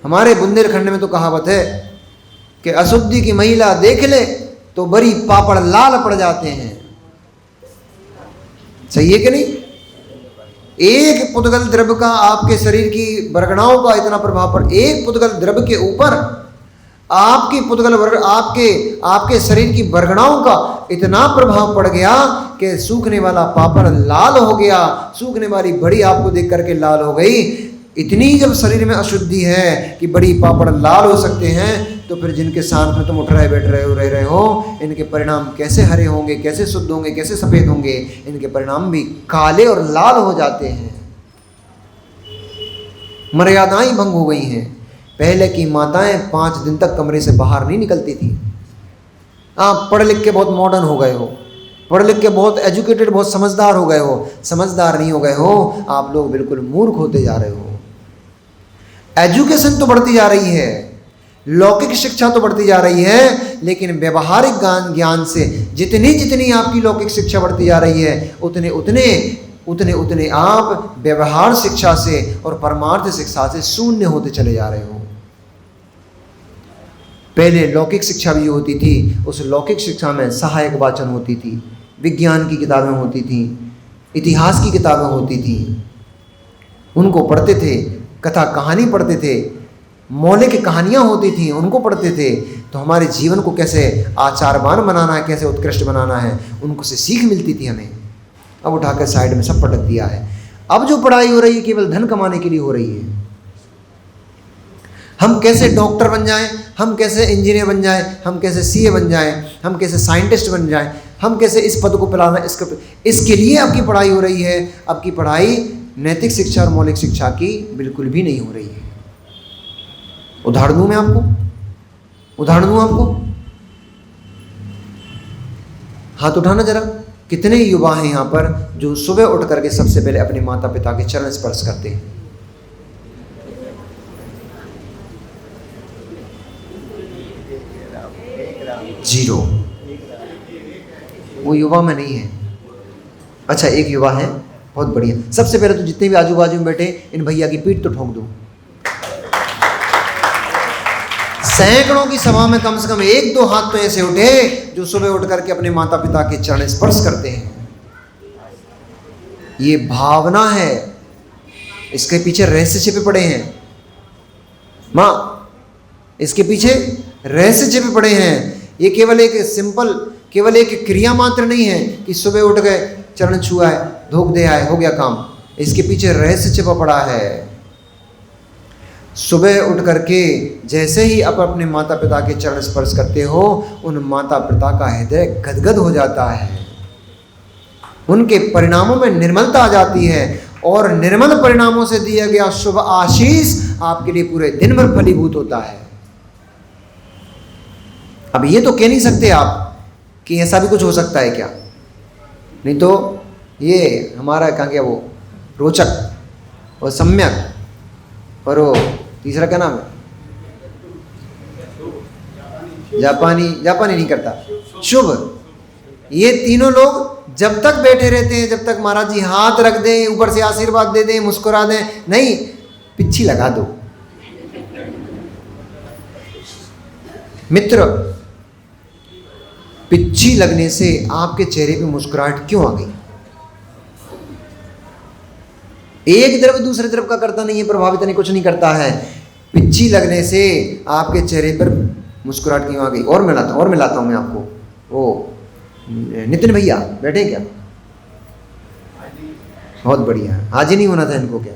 हमारे बुंदेलखंड में तो कहावत है कि अशुद्धि की महिला देख ले तो बड़ी पापड़ लाल पड़ जाते हैं। सही है कि नहीं? एक पुद्गल द्रव्य का आपके शरीर की बरगनाओं का इतना प्रभाव पड़, एक पुद्गल द्रव्य के ऊपर आपकी पुद्गल वर्ग आपके शरीर की बरगनाओं का इतना प्रभाव पड़ गया कि सूखने वाला पापड़ लाल हो गया, सूखने वाली बड़ी आपको देख करके लाल हो गई। इतनी जब शरीर में अशुद्धि है कि बड़ी पापड़ लाल हो सकते हैं, तो फिर जिनके साथ में तुम उठ रहे बैठ रहे हो रह रहे हो, इनके परिणाम कैसे हरे होंगे, कैसे शुद्ध होंगे, कैसे सफेद होंगे? इनके परिणाम भी काले और लाल हो जाते हैं। मर्यादाएं भंग हो गई हैं। पहले की माताएं 5 दिन तक कमरे से बाहर नहीं निकलती थी। आप पढ़ लिख के बहुत मॉडर्न हो गए हो, पढ़ लिख के बहुत एजुकेटेड, बहुत समझदार हो गए हो। समझदार नहीं हो गए हो, आप लोग बिल्कुल मूर्ख होते जा रहे हो। एजुकेशन तो बढ़ती जा रही है, लौकिक शिक्षा तो बढ़ती जा रही है, लेकिन व्यवहारिक ज्ञान से जितनी जितनी आपकी लौकिक शिक्षा बढ़ती जा रही है, उतने उतने आप व्यवहार शिक्षा से और परमार्थ शिक्षा से शून्य होते चले जा रहे हो। पहले लौकिक शिक्षा भी होती थी, उस लौकिक शिक्षा में सहायक वाचन होती थी, विज्ञान की किताबें होती थी, इतिहास की किताबें होती थी, उनको पढ़ते थे, कथा कहानी पढ़ते थे, मौलिक कहानियाँ होती थी, उनको पढ़ते थे। तो हमारे जीवन को कैसे आचारवान बनाना है, कैसे उत्कृष्ट बनाना है, उनको से सीख मिलती थी हमें। अब उठाकर साइड में सब पटक दिया है। अब जो पढ़ाई हो रही है केवल धन कमाने के लिए हो रही है। हम कैसे डॉक्टर बन जाएं, हम कैसे इंजीनियर बन जाएं, हम कैसे सीए बन जाएं, हम कैसे साइंटिस्ट बन जाएं, हम कैसे इस पद को पिलाना, इसके लिए आपकी पढ़ाई हो रही है। आपकी पढ़ाई नैतिक शिक्षा और मौलिक शिक्षा की बिल्कुल भी नहीं हो रही है। उदाहरण दूं मैं आपको, हाथ उठाना जरा। कितने युवा हैं यहाँ पर जो सुबह उठ करके सबसे पहले अपने माता पिता के चरण स्पर्श करते हैं? जीरो। वो युवा में नहीं है। अच्छा, एक युवा है, बहुत बढ़िया। सबसे पहले तो जितने भी आजू बाजू में बैठे इन भैया की पीठ तो ठोक दो। सैकड़ों की सभा में कम से कम 1-2 हाथ तो ऐसे उठे जो सुबह उठ करके अपने माता पिता के चरण स्पर्श करते हैं। ये भावना है, इसके पीछे रहस्य छिपे पड़े हैं। माँ, इसके पीछे रहस्य छिपे पड़े हैं। ये केवल एक क्रिया मात्र नहीं है कि सुबह उठ गए, चरण छुआ है, धोख दे आए, हो गया काम। इसके पीछे रहस्य छिपा पड़ा है। सुबह उठ करके जैसे ही आप अपने माता पिता के चरण स्पर्श करते हो, उन माता पिता का हृदय गदगद हो जाता है, उनके परिणामों में निर्मलता आ जाती है, और निर्मल परिणामों से दिया गया शुभ आशीष आपके लिए पूरे दिन भर फलीभूत होता है। अब ये तो कह नहीं सकते आप कि ऐसा भी कुछ हो सकता है क्या, नहीं तो ये हमारा कहाँ गया वो रोचक और सम्यक और वो तीसरा क्या नाम है, जापानी नहीं करता, शुभ। ये तीनों लोग जब तक बैठे रहते हैं, जब तक महाराज जी हाथ रख दें, ऊपर से आशीर्वाद दे दें, मुस्कुरा दें, नहीं, पिच्छी लगा दो। मित्र, पिच्छी लगने से आपके चेहरे पे मुस्कुराहट क्यों आ गई? एक द्रव्य दूसरे द्रव्य का करता नहीं है, प्रभावित नहीं, कुछ नहीं करता है। पिच्छी लगने से आपके चेहरे पर मुस्कुराहट क्यों आ गई? और मिलाता हूं मैं आपको। वो नितिन भैया बैठे क्या? बहुत बढ़िया। आज ही नहीं होना था इनको क्या?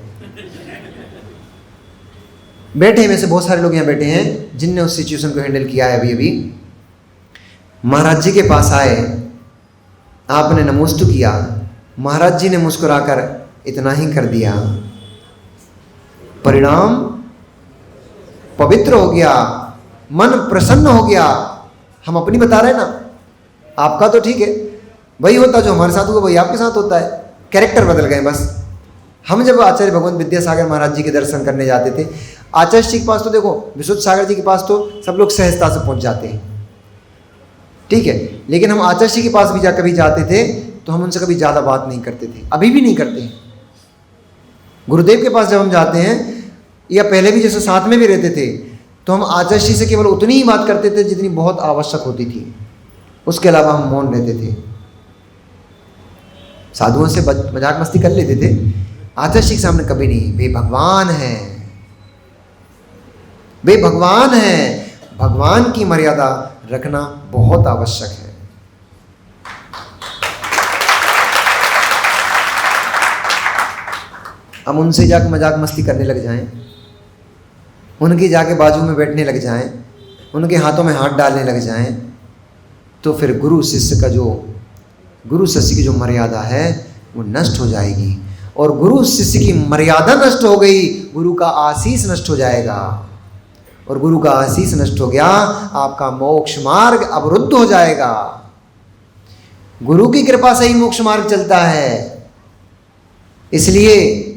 बैठे में से बहुत सारे लोग यहाँ बैठे हैं जिनने उस सिचुएशन को हैंडल किया है। अभी महाराज जी के पास आए, आपने नमोस्तु किया, महाराज जी ने मुस्कुराकर इतना ही कर दिया, परिणाम पवित्र हो गया, मन प्रसन्न हो गया। हम अपनी बता रहे हैं ना, आपका तो ठीक है, वही होता जो हमारे साथ हुआ वही आपके साथ होता है, कैरेक्टर बदल गए बस। हम जब आचार्य भगवंत विद्यासागर महाराज जी के दर्शन करने जाते थे, आचार्य जी के पास तो देखो, विशुद्ध सागर जी के पास तो सब लोग सहजता से पहुंच जाते हैं। ठीक है, लेकिन हम आचार्य के पास भी कभी जाते थे तो हम उनसे कभी ज़्यादा बात नहीं करते थे, अभी भी नहीं करते हैं। गुरुदेव के पास जब हम जाते हैं या पहले भी जैसे साथ में भी रहते थे तो हम आचार्य से केवल उतनी ही बात करते थे जितनी बहुत आवश्यक होती थी, उसके अलावा हम मौन रहते थे। साधुओं से मजाक मस्ती कर लेते थे, आचार्य के सामने कभी नहीं। वे भगवान हैं, वे भगवान हैं, भगवान की मर्यादा रखना बहुत आवश्यक है। हम उनसे जाके मजाक मस्ती करने लग जाएं, उनके जाके बाजू में बैठने लग जाएं, उनके हाथों में हाथ डालने लग जाएं, तो फिर गुरु शिष्य की जो मर्यादा है वो नष्ट हो जाएगी। और गुरु शिष्य की मर्यादा नष्ट हो गई, गुरु का आशीष नष्ट हो जाएगा। और गुरु का आशीष नष्ट हो गया, आपका मोक्ष मार्ग अवरुद्ध हो जाएगा। गुरु की कृपा से ही मोक्ष मार्ग चलता है। इसलिए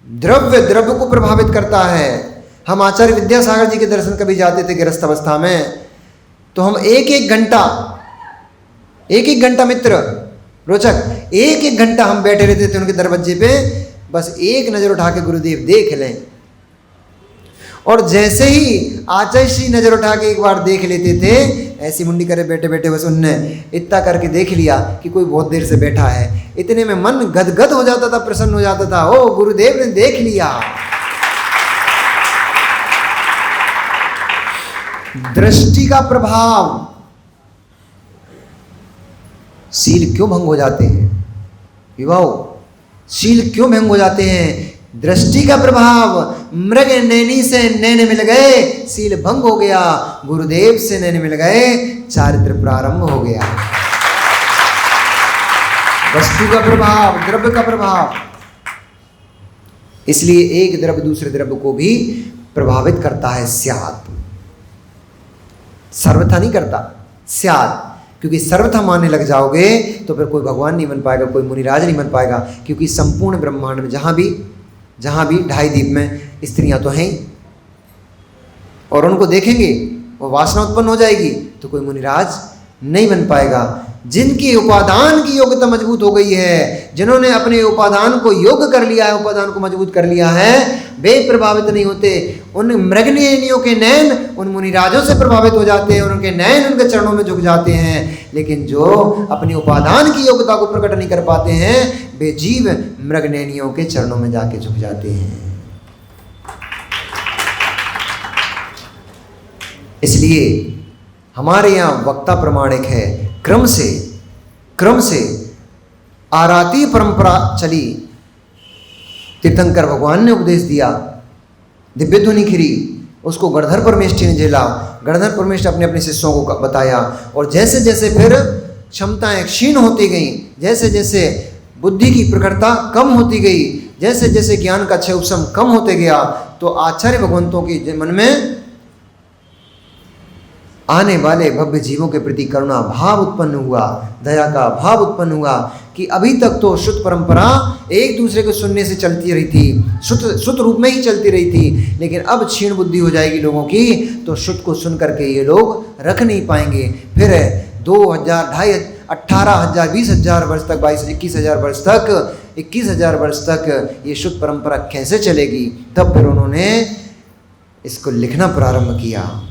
द्रव्य को प्रभावित करता है। हम आचार्य विद्यासागर जी के दर्शन कभी जाते थे गृहस्थ अवस्था में, तो हम एक एक घंटा मित्र रोचक, एक घंटा हम बैठे रहते थे उनके दरवाजे पे, बस एक नज़र उठा के गुरुदेव देख लें। और जैसे ही आचार्य श्री नज़र उठा के एक बार देख लेते थे, ऐसी मुंडी करे बैठे बैठे बस उनने इतना करके देख लिया कि कोई बहुत देर से बैठा है, इतने में मन गदगद हो जाता था, प्रसन्न हो जाता था। ओ गुरुदेव ने देख लिया। दृष्टि का प्रभाव। शील क्यों भंग हो जाते हैं विवाह, शील क्यों भंग हो जाते हैं? दृष्टि का प्रभाव। मृग नैनी से नैन मिल गए, शील भंग हो गया। गुरुदेव से नैन मिल गए, चारित्र प्रारंभ हो गया। वस्तु का प्रभाव, द्रव्य का प्रभाव। इसलिए एक द्रव्य दूसरे द्रव्य को भी प्रभावित करता है। स्यात्, सर्वथा नहीं करता, स्यात्। क्योंकि सर्वथा मानने लग जाओगे तो फिर कोई भगवान नहीं बन पाएगा, कोई मुनिराज नहीं बन पाएगा। क्योंकि संपूर्ण ब्रह्मांड में जहाँ भी 2.5 दीप में स्त्रियां तो हैं, और उनको देखेंगे वो वासना उत्पन्न हो जाएगी, तो कोई मुनिराज नहीं बन पाएगा। जिनकी उपादान की योग्यता मजबूत हो गई है, जिन्होंने अपने उपादान को योग्य कर लिया है, उपादान को मजबूत कर लिया है, वे प्रभावित नहीं होते। उन मृगनयनियों के नैन उन मुनिराजों से प्रभावित हो जाते हैं, उनके नैन उनके चरणों में झुक जाते हैं। लेकिन जो अपनी उपादान की योग्यता को प्रकट नहीं कर पाते हैं, वे जीव मृगनयनियों के चरणों में जाके झुक जाते हैं। इसलिए हमारे यहाँ वक्ता प्रमाणिक है। क्रम से आराती परंपरा चली। तीर्थंकर भगवान ने उपदेश दिया, दिव्य ध्वनि खिरी, उसको गणधर परमेष्ठी ने झेला। गणधर परमेष्ठी अपने अपने शिष्यों को बताया। और जैसे जैसे फिर क्षमताएं क्षीण होती गई, जैसे जैसे बुद्धि की प्रखरता कम होती गई, जैसे जैसे ज्ञान का क्षय उपशम कम होते गया, तो आचार्य भगवंतों के मन में आने वाले भव्य जीवों के प्रति करुणा भाव उत्पन्न हुआ, दया का भाव उत्पन्न हुआ। कि अभी तक तो शुद्ध परंपरा एक दूसरे को सुनने से चलती रही थी, शुद्ध रूप में ही चलती रही थी। लेकिन अब क्षीण बुद्धि हो जाएगी लोगों की, तो शुद्ध को सुन करके ये लोग रख नहीं पाएंगे। फिर 2000, 2,500, 18,000, 20,000 वर्ष तक, 21,000 वर्ष तक, 21,000 वर्ष तक ये शुद्ध परंपरा कैसे चलेगी? तब फिर उन्होंने इसको लिखना प्रारंभ किया।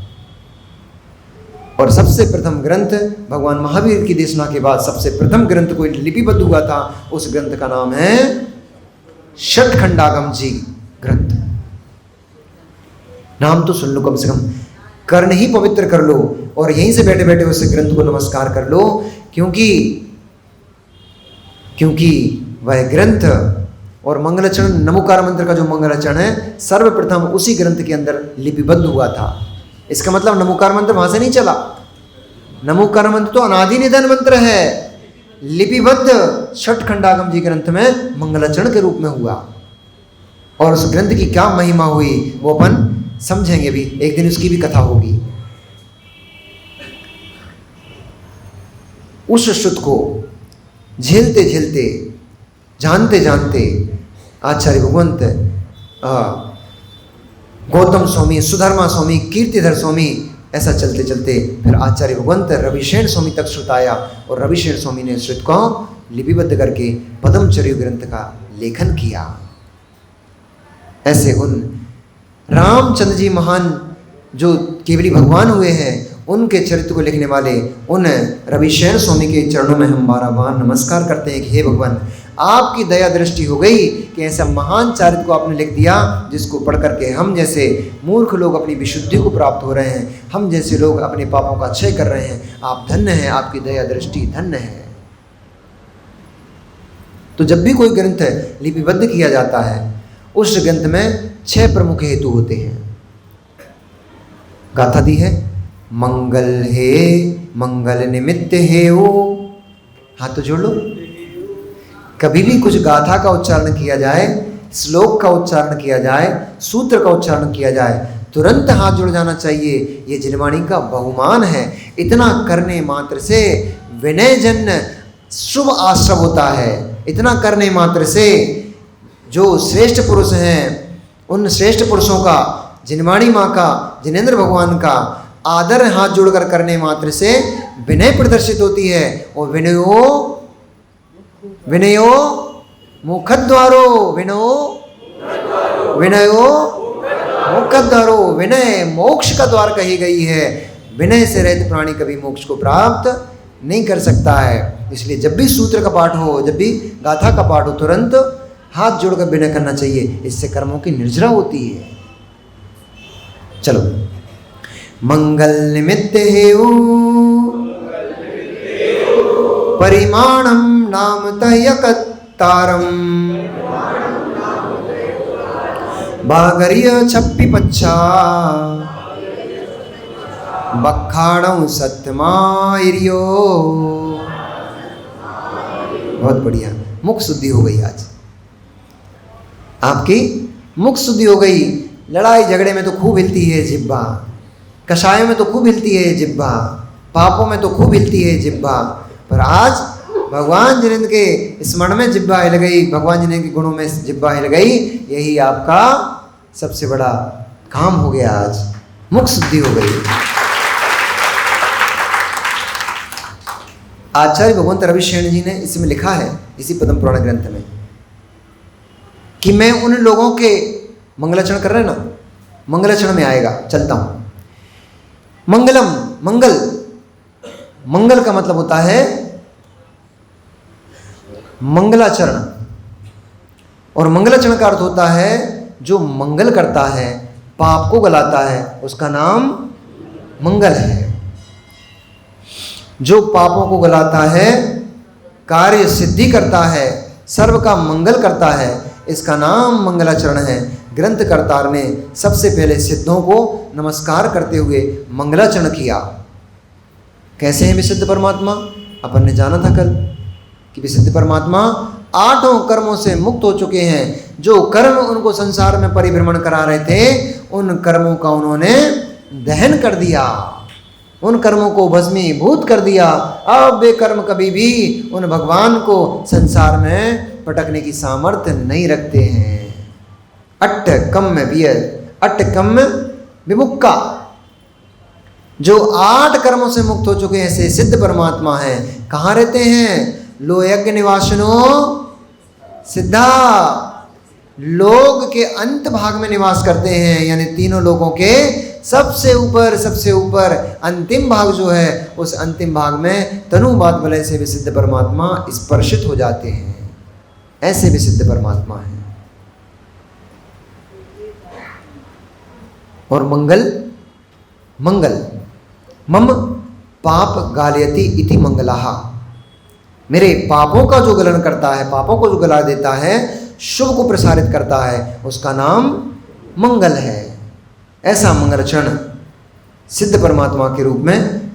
और सबसे प्रथम ग्रंथ भगवान महावीर की देशना के बाद सबसे प्रथम ग्रंथ कोई लिपिबद्ध हुआ था, उस ग्रंथ का नाम है षट्खंडागम जी ग्रंथ। नाम तो सुन लो, कम से कम कर्ण ही पवित्र कर लो और यहीं से बैठे बैठे उस ग्रंथ को नमस्कार कर लो। क्योंकि वह ग्रंथ और मंगलाचरण, नमोकार मंत्र का जो मंगलाचरण है, सर्वप्रथम उसी ग्रंथ के अंदर लिपिबद्ध हुआ था। इसका मतलब नमोकार मंत्र वहां से नहीं चला। नमोकार मंत्र तो अनादि निधन मंत्र है, लिपिबद्ध षट्खंडागम जी ग्रंथ में मंगलाचरण के रूप में हुआ। और उस ग्रंथ की क्या महिमा हुई वो अपन समझेंगे भी, एक दिन उसकी भी कथा होगी। उस शुद्ध को झेलते झेलते, जानते जानते आचार्य भगवंत, गौतम स्वामी, सुधर्मा स्वामी, कीर्तिधर स्वामी, ऐसा चलते चलते फिर आचार्य भगवंत रविशेण स्वामी तक श्रुत आया और रविशेण स्वामी ने श्रुत को लिपिबद्ध करके पद्मचर्य ग्रंथ का लेखन किया। ऐसे उन रामचंद्र जी महान जो केवली भगवान हुए हैं, उनके चरित्र को लिखने वाले उन रविशेण स्वामी के चरणों में हम बार बार नमस्कार करते हैं कि हे भगवान, आपकी दया दृष्टि हो गई कि ऐसा महान चरित्र को आपने लिख दिया जिसको पढ़ करके हम जैसे मूर्ख लोग अपनी विशुद्धि को प्राप्त हो रहे हैं, हम जैसे लोग अपने पापों का क्षय कर रहे हैं। आप धन्य हैं, आपकी दया दृष्टि धन्य है। तो जब भी कोई ग्रंथ लिपिबद्ध किया जाता है, उस ग्रंथ में 6 प्रमुख हेतु होते हैं। गाथा दी है, मंगल हे मंगल निमित्त हे वो। हाथ तो जोड़ लो। कभी भी कुछ गाथा का उच्चारण किया जाए, श्लोक का उच्चारण किया जाए, सूत्र का उच्चारण किया जाए, तुरंत हाथ जुड़ जाना चाहिए। ये जिनवाणी का बहुमान है। इतना करने मात्र से विनयजन्य शुभ आश्रव होता है। इतना करने मात्र से जो श्रेष्ठ पुरुष हैं, उन श्रेष्ठ पुरुषों का, जिनवाणी माँ का, जिनेंद्र भगवान का आदर हाथ जोड़कर करने मात्र से विनय प्रदर्शित होती है। और विनयो मुखद्वारो, विनयो मुखद्वारो, विनय मोक्ष का द्वार कही गई है। विनय से रहित प्राणी कभी मोक्ष को प्राप्त नहीं कर सकता है। इसलिए जब भी सूत्र का पाठ हो, जब भी गाथा का पाठ हो, तुरंत हाथ जोड़कर विनय करना चाहिए। इससे कर्मों की निर्जरा होती है। चलो, मंगल निमित्त हेउ परिमाणम नाम तयकतारम बागरिय छप्पी पच्छा बखाणों सत्यमायरियो। बहुत बढ़िया, मुख शुद्धि हो गई। आज आपकी मुख शुद्धि हो गई। लड़ाई झगड़े में तो खूब हिलती है जिह्वा, कषायों में तो खूब हिलती है जिह्वा, पापों में तो खूब हिलती है जिह्वा, पर आज भगवान जिनेंद्र के स्मरण में जिह्वा हिल गई, भगवान जिनेंद्र के गुणों में जिह्वा हिल गई। यही आपका सबसे बड़ा काम हो गया। आज मुख शुद्धि हो गई। आचार्य भगवंत रविशेण जी ने इसमें लिखा है, इसी पद्म पुराण ग्रंथ में, कि मैं उन लोगों के मंगलाचरण कर रहे हैं ना, मंगलाचरण में आएगा। चलता हूं। मंगलम, मंगल, मंगल का मतलब होता है मंगलाचरण, और मंगलाचरण का अर्थ होता है जो मंगल करता है, पाप को गलाता है, उसका नाम मंगल है। जो पापों को गलाता है, कार्य सिद्धि करता है, सर्व का मंगल करता है, इसका नाम मंगलाचरण है। ग्रंथकर्ता ने सबसे पहले सिद्धों को नमस्कार करते हुए मंगलाचरण किया। कैसे हैं विशुद्ध परमात्मा? अपन ने जाना था कल कि विशुद्ध परमात्मा 8 कर्मों से मुक्त हो चुके हैं। जो कर्म उनको संसार में परिभ्रमण करा रहे थे, उन कर्मों का उन्होंने दहन कर दिया, उन कर्मों को भस्मीभूत कर दिया। अब वे कर्म कभी भी उन भगवान को संसार में पटकने की सामर्थ्य नहीं रखते हैं। अट्ट कम्म विमुक्का, जो 8 कर्मों से मुक्त हो चुके हैं, ऐसे सिद्ध परमात्मा हैं। कहाँ रहते हैं? लोयज्ञ निवासनो सिद्धा, लोक के अंत भाग में निवास करते हैं, यानी तीनों लोगों के सबसे ऊपर अंतिम भाग जो है, उस अंतिम भाग में तनुवाद बलय से विसिद्ध परमात्मा स्पर्शित हो जाते हैं। ऐसे विसिद्ध परमात्मा हैं। और मंगल, मम पाप गालयति इति मंगलाहा, मेरे पापों का जो गलन करता है, पापों को जो गला देता है, शुभ को प्रसारित करता है, उसका नाम मंगल है। ऐसा मंगलाचरण सिद्ध परमात्मा के रूप में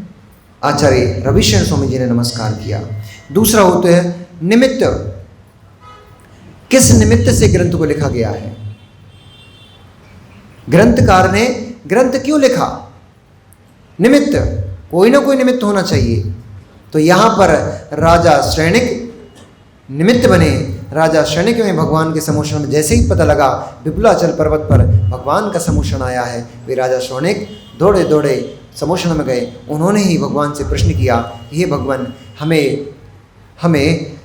आचार्य रविशेण स्वामी जी ने नमस्कार किया। दूसरा होता है निमित्त। किस निमित्त से ग्रंथ को लिखा गया है? ग्रंथकार ने ग्रंथ क्यों लिखा? निमित्त, कोई ना कोई निमित्त होना चाहिए। तो यहाँ पर राजा श्रेणिक निमित्त बने। राजा श्रेणिक में भगवान के सम्मोषण में जैसे ही पता लगा विपुलाचल पर्वत पर भगवान का सम्मोषण आया है, वे राजा श्रेणिक दौड़े दौड़े समोषण में गए। उन्होंने ही भगवान से प्रश्न किया, हे भगवान, हमें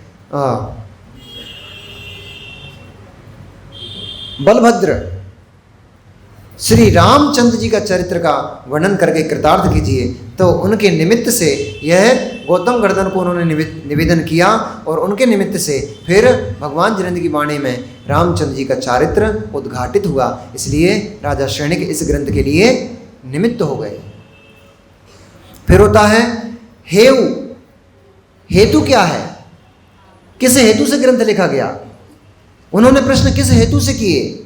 बलभद्र श्री रामचंद्र जी का चरित्र का वर्णन करके कृतार्थ कीजिए। तो उनके निमित्त से यह गौतम गर्दन को उन्होंने निवेदन किया और उनके निमित्त से फिर भगवान जिनेंद्र की वाणी में रामचंद्र जी का चारित्र उद्घाटित हुआ। इसलिए राजा शैणिक इस ग्रंथ के लिए निमित्त हो गए। फिर होता है हेतु। हेतु क्या है? किस हेतु से ग्रंथ लिखा गया? उन्होंने प्रश्न किस हेतु से किए?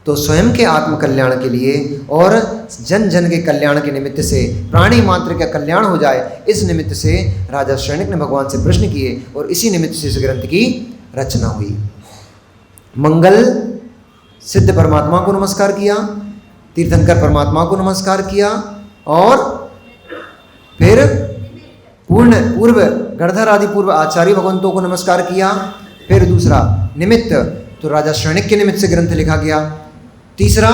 तो स्वयं के आत्म कल्याण के लिए और जन जन के कल्याण के निमित्त से, प्राणी मात्र का कल्याण हो जाए, इस निमित्त से राजा शैणिक ने भगवान से प्रश्न किए और इसी निमित्त से इस ग्रंथ की रचना हुई। मंगल सिद्ध परमात्मा को नमस्कार किया, तीर्थंकर परमात्मा को नमस्कार किया और फिर पूर्व गणधर आदि पूर्व आचार्य भगवंतों को नमस्कार किया। फिर दूसरा निमित्त, तो राजा शैणिक के निमित्त से ग्रंथ लिखा गया। तीसरा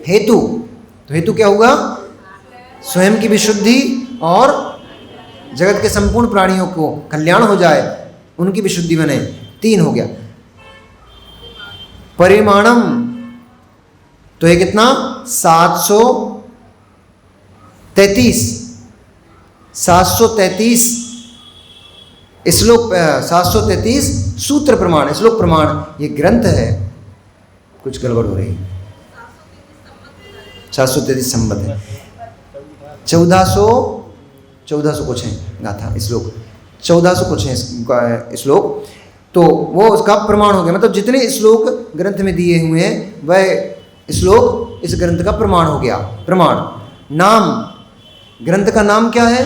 हेतु, तो हेतु क्या हुआ? स्वयं की विशुद्धि और जगत के संपूर्ण प्राणियों को कल्याण हो जाए, उनकी विशुद्धि बने। 3 हो गया। परिमाणम, तो ये कितना? 733 श्लोक, 733 सूत्र प्रमाण, श्लोक प्रमाण ये ग्रंथ है। कुछ गड़बड़ हो रही है। 733 संबत है, 1400 कुछ है गाथा श्लोक, 1400 कुछ है श्लोक, तो वो उसका प्रमाण हो गया। मतलब जितने श्लोक ग्रंथ में दिए हुए हैं वह श्लोक इस ग्रंथ का प्रमाण हो गया। प्रमाण। नाम, ग्रंथ का नाम क्या है?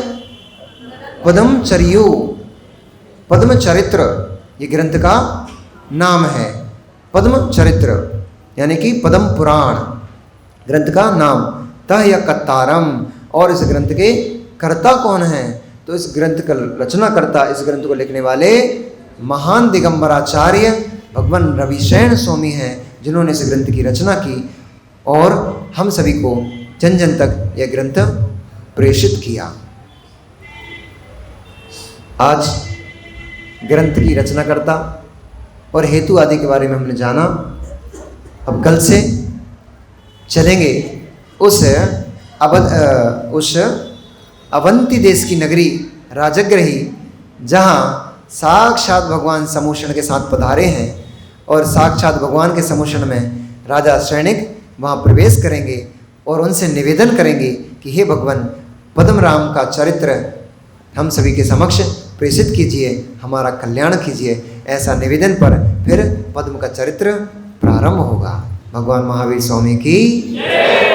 पद्मचर्यो, पद्म चरित्र ये ग्रंथ का नाम है। पद्म चरित्र यानी कि पद्म पुराण ग्रंथ का नाम। तह या कत्तारम, और इस ग्रंथ के कर्ता कौन है? तो इस ग्रंथ का रचनाकर्ता, इस ग्रंथ को लिखने वाले महान दिगंबराचार्य भगवान रविशैन स्वामी हैं, जिन्होंने इस ग्रंथ की रचना की और हम सभी को जन जन तक यह ग्रंथ प्रेषित किया। आज ग्रंथ की रचनाकर्ता और हेतु आदि के बारे में हमने जाना। अब कल से चलेंगे उस अवंती देश की नगरी राजगृही, जहाँ साक्षात भगवान समूषण के साथ पधारे हैं और साक्षात भगवान के समूषण में राजा शैणिक वहाँ प्रवेश करेंगे और उनसे निवेदन करेंगे कि हे भगवान, पद्म राम का चरित्र हम सभी के समक्ष प्रेषित कीजिए, हमारा कल्याण कीजिए। ऐसा निवेदन पर फिर पद्म का चरित्र प्रारंभ होगा। भगवान महावीर स्वामी की